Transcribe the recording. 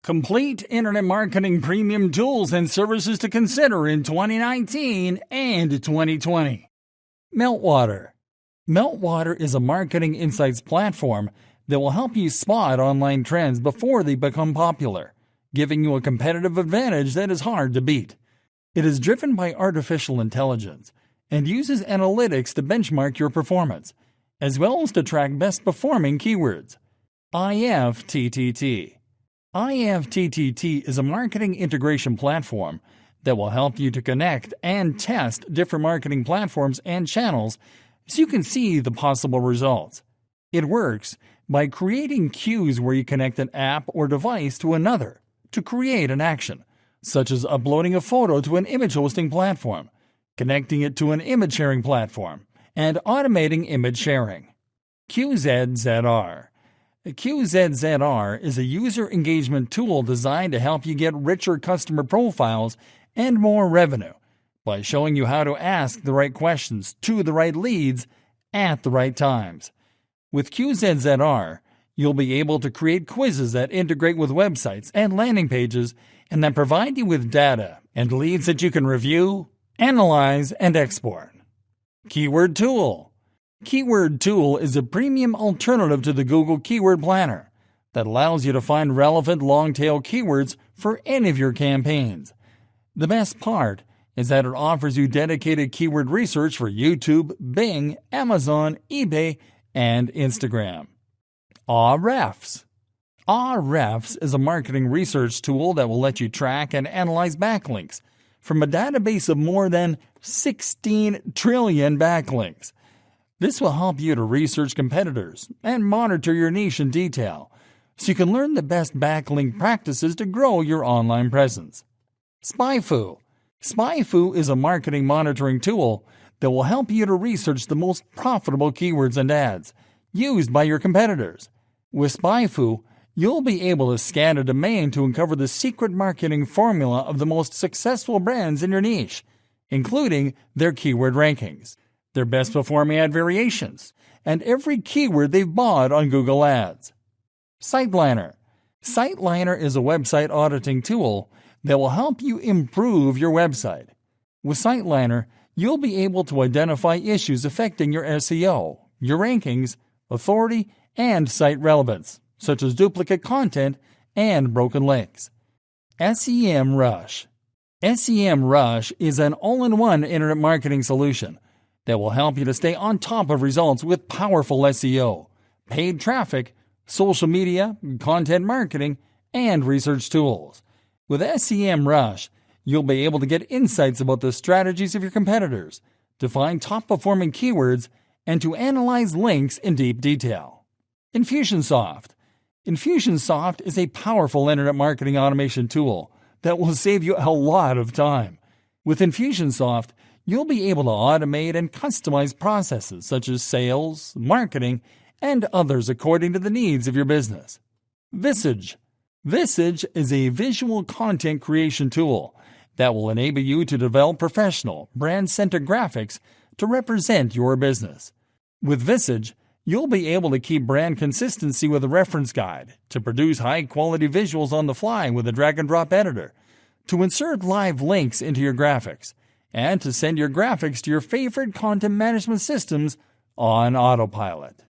Complete Internet Marketing Premium Tools and Services to Consider in 2019 and 2020. Meltwater. Meltwater is a marketing insights platform that will help you spot online trends before they become popular, giving you a competitive advantage that is hard to beat. It is driven by artificial intelligence and uses analytics to benchmark your performance, as well as to track best-performing keywords. IFTTT. IFTTT is a marketing integration platform that will help you to connect and test different marketing platforms and channels so you can see the possible results. It works by creating queues where you connect an app or device to another to create an action, such as uploading a photo to an image hosting platform, connecting it to an image sharing platform, and automating image sharing. QZNR. QZNR is a user engagement tool designed to help you get richer customer profiles and more revenue by showing you how to ask the right questions to the right leads at the right times. With QZNR, you'll be able to create quizzes that integrate with websites and landing pages and that provide you with data and leads that you can review, analyze, and export. Keyword Tool. Keyword Tool is a premium alternative to the Google Keyword Planner that allows you to find relevant long-tail keywords for any of your campaigns. The best part is that it offers you dedicated keyword research for YouTube, Bing, Amazon, eBay, and Instagram. AllRefs. AllRefs is a marketing research tool that will let you track and analyze backlinks from a database of more than 16 trillion backlinks. This will help you to research competitors and monitor your niche in detail so you can learn the best backlink practices to grow your online presence. Spyfu. Spyfu is a marketing monitoring tool that will help you to research the most profitable keywords and ads used by your competitors. With Spyfu, you'll be able to scan a domain to uncover the secret marketing formula of the most successful brands in your niche, including their keyword rankings, their best-performing ad variations, and every keyword they've bought on Google Ads. SiteLiner. SiteLiner is a website auditing tool that will help you improve your website. With SiteLiner, you'll be able to identify issues affecting your SEO, your rankings, authority, and site relevance, such as duplicate content and broken links. SEMRush. SEMRush is an all-in-one internet marketing solution that will help you to stay on top of results with powerful SEO, paid traffic, social media, content marketing, and research tools. With SEMRush, you'll be able to get insights about the strategies of your competitors, to find top-performing keywords, and to analyze links in deep detail. Infusionsoft. Infusionsoft is a powerful internet marketing automation tool that will save you a lot of time. With Infusionsoft, you'll be able to automate and customize processes such as sales, marketing, and others according to the needs of your business. Visage. Visage is a visual content creation tool that will enable you to develop professional, brand-centered graphics to represent your business. With Visage, you'll be able to keep brand consistency with a reference guide, to produce high-quality visuals on the fly with a drag-and-drop editor, to insert live links into your graphics, and to send your graphics to your favorite content management systems on autopilot.